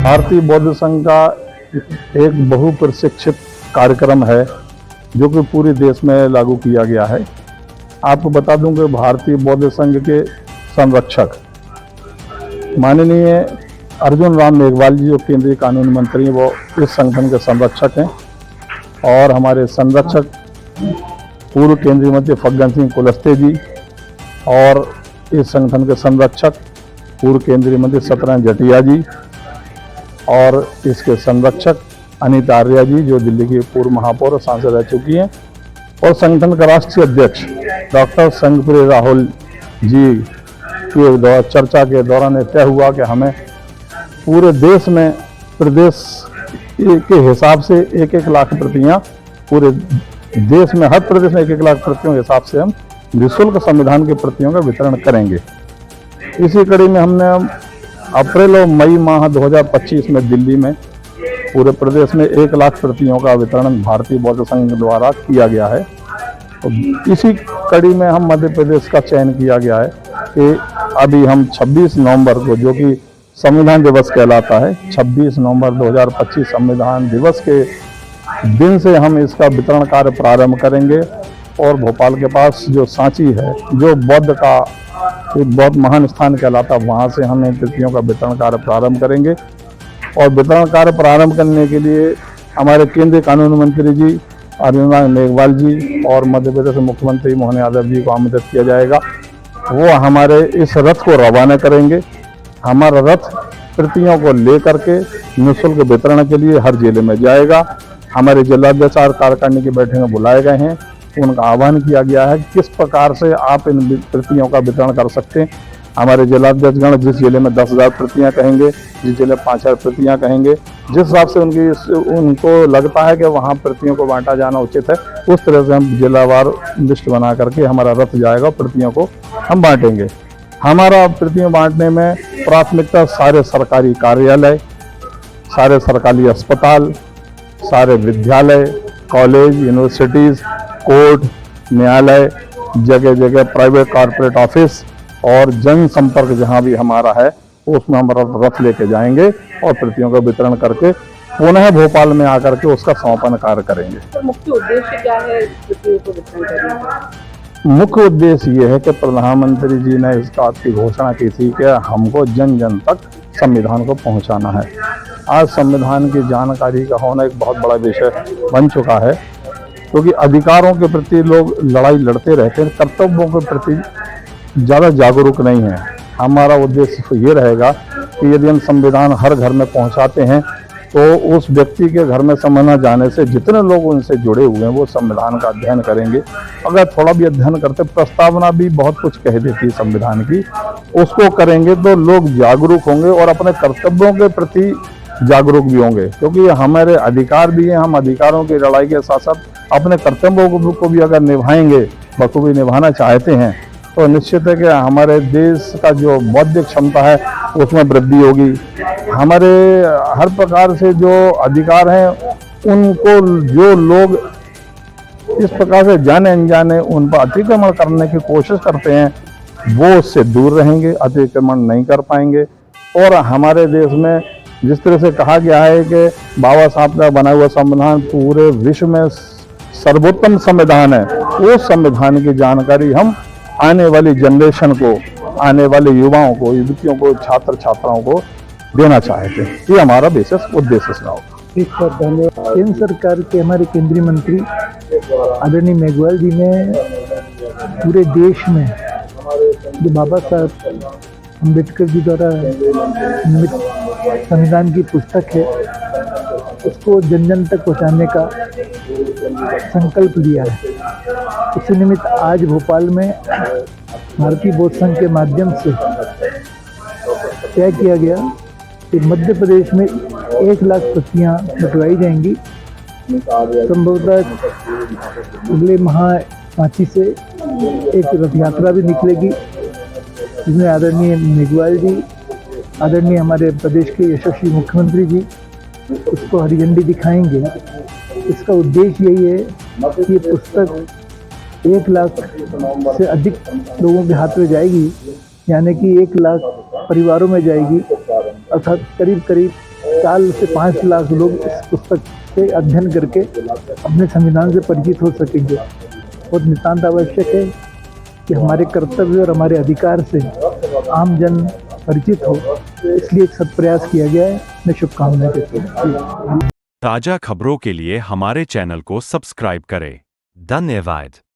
भारतीय बौद्ध संघ का एक बहुप्रशिक्षित कार्यक्रम है जो कि पूरे देश में लागू किया गया है। आपको बता दूं कि भारतीय बौद्ध संघ के संरक्षक माननीय अर्जुन राम मेघवाल जी जो केंद्रीय कानून मंत्री हैं, वो इस संगठन के संरक्षक हैं। और हमारे संरक्षक पूर्व केंद्रीय मंत्री फग्गन सिंह कुलस्ते जी और इस संगठन के संरक्षक पूर्व केंद्रीय मंत्री सत्यनारायण जटिया जी और इसके संरक्षक अनीता आर्या जी जो दिल्ली की पूर्व महापौर और सांसद रह चुकी हैं, और संगठन का राष्ट्रीय अध्यक्ष डॉक्टर संघप्रिय राहुल जी के चर्चा के दौरान तय हुआ कि हमें पूरे देश में प्रदेश के हिसाब से 1-1 लाख प्रतियां, पूरे देश में हर प्रदेश में 1-1 लाख प्रतियों के हिसाब से हम निःशुल्क संविधान की प्रतियों का वितरण करेंगे। इसी कड़ी में हमने अप्रैल और मई माह 2025 में दिल्ली में पूरे प्रदेश में 1 लाख प्रतियों का वितरण भारतीय बौद्ध संघ द्वारा किया गया है। तो इसी कड़ी में हम मध्य प्रदेश का चयन किया गया है कि अभी हम 26 नवंबर को, जो कि संविधान दिवस कहलाता है, 26 नवंबर 2025 संविधान दिवस के दिन से हम इसका वितरण कार्य प्रारंभ करेंगे। और भोपाल के पास जो सांची है, जो बौद्ध का एक बहुत महान स्थान कहलाता है, वहाँ से हम इन प्रतियों का वितरण कार्य प्रारंभ करेंगे। और वितरण कार्य प्रारंभ करने के लिए हमारे केंद्रीय कानून मंत्री जी अर्जुन राम मेघवाल जी और मध्य प्रदेश के मुख्यमंत्री मोहन यादव जी को आमंत्रित किया जाएगा। वो हमारे इस रथ को रवाना करेंगे। हमारा रथ प्रतियों को लेकर के निःशुल्क वितरण के लिए हर जिले में जाएगा। हमारे जिलाध्यक्ष और कार्यकारिणी की बैठक में बुलाए गए हैं, उनका आह्वान किया गया है किस प्रकार से आप इन प्रतियों का वितरण कर सकते हैं। हमारे जिलाध्यक्षगण जिस जिले में 10,000 प्रतियां कहेंगे, जिस जिले 5,000 प्रतियां कहेंगे, जिस हिसाब से उनको लगता है कि वहां प्रतियों को बांटा जाना उचित है, उस तरह से हम जिलावार लिस्ट बना करके हमारा रथ जाएगा, प्रतियों को हम बांटेंगे। हमारा प्रतियों बांटने में प्राथमिकता सारे सरकारी कार्यालय, सारे सरकारी अस्पताल, सारे विद्यालय, कॉलेज, यूनिवर्सिटीज़, कोर्ट, न्यायालय, जगह जगह प्राइवेट कॉर्पोरेट ऑफिस और जनसंपर्क जहां भी हमारा है उसमें हम रथ लेके जाएंगे और प्रतियों का वितरण करके पुनः भोपाल में आकर के उसका समापन कार्य करेंगे। तो मुख्य उद्देश्य क्या है प्रतियों को वितरण करने का? मुख्य उद्देश्य ये है कि प्रधानमंत्री जी ने इस बात की घोषणा की थी कि हमको जन जन तक संविधान को पहुंचाना है। आज संविधान की जानकारी का होना एक बहुत बड़ा विषय बन चुका है, क्योंकि अधिकारों के प्रति लोग लड़ाई लड़ते रहते हैं, कर्तव्यों के प्रति ज़्यादा जागरूक नहीं है। हमारा उद्देश्य ये रहेगा कि यदि हम संविधान हर घर में पहुंचाते हैं तो उस व्यक्ति के घर में समय न जाने से जितने लोग उनसे जुड़े हुए हैं वो संविधान का अध्ययन करेंगे। अगर थोड़ा भी अध्ययन करते, प्रस्तावना भी बहुत कुछ कह देती है संविधान की, उसको करेंगे तो लोग जागरूक होंगे और अपने कर्तव्यों के प्रति जागरूक भी होंगे, क्योंकि हमारे अधिकार भी हैं। हम अधिकारों की लड़ाई के साथ साथ अपने कर्तव्यों को भी अगर निभाएंगे, बखूबी निभाना चाहते हैं, तो निश्चित है कि हमारे देश का जो बौद्धिक क्षमता है उसमें वृद्धि होगी। हमारे हर प्रकार से जो अधिकार हैं उनको जो लोग इस प्रकार से जाने अनजाने उन पर अतिक्रमण करने की कोशिश करते हैं वो उससे दूर रहेंगे, अतिक्रमण नहीं कर पाएंगे। और हमारे देश में जिस तरह से कहा गया है कि बाबा साहब का बना हुआ संविधान पूरे विश्व में सर्वोत्तम संविधान है, उस संविधान की जानकारी हम आने वाली जनरेशन को, आने वाले युवाओं को, युवतियों को, छात्र छात्राओं को देना चाहते हैं। ये हमारा विशेष उद्देश्य रहा होगा। ठीक है, धन्यवाद। केंद्र सरकार के हमारे केंद्रीय मंत्री आदरणीय मेघवाल जी ने पूरे देश में जो बाबा साहब अम्बेडकर जी द्वारा संविधान की पुस्तक है उसको जन जन तक पहुंचाने का संकल्प लिया है। इसी निमित्त आज भोपाल में भारतीय बौद्ध संघ के माध्यम से तय किया गया कि मध्य प्रदेश में 1 लाख प्रतियां बंटवाई जाएंगी। संभवतः अगले माह सांची से एक रथ यात्रा भी निकलेगी, जिसमें आदरणीय मेघवाल जी, आदरणीय हमारे प्रदेश के यशस्वी मुख्यमंत्री जी उसको हरी झंडी दिखाएंगे। इसका उद्देश्य यही है कि ये पुस्तक 1 लाख से अधिक लोगों के हाथ में जाएगी, यानी कि 1 लाख परिवारों में जाएगी, अर्थात करीब करीब 4 से 5 लाख लोग इस पुस्तक से अध्ययन करके अपने संविधान से परिचित हो सकेंगे। बहुत नितांत आवश्यक है कि हमारे कर्तव्य और हमारे अधिकार से आम जन परिचित हो, इसलिए एक सत्प्रयास किया गया है। मैं शुभकामनाएं देता हूँ। ताज़ा खबरों के लिए हमारे चैनल को सब्सक्राइब करें। धन्यवाद।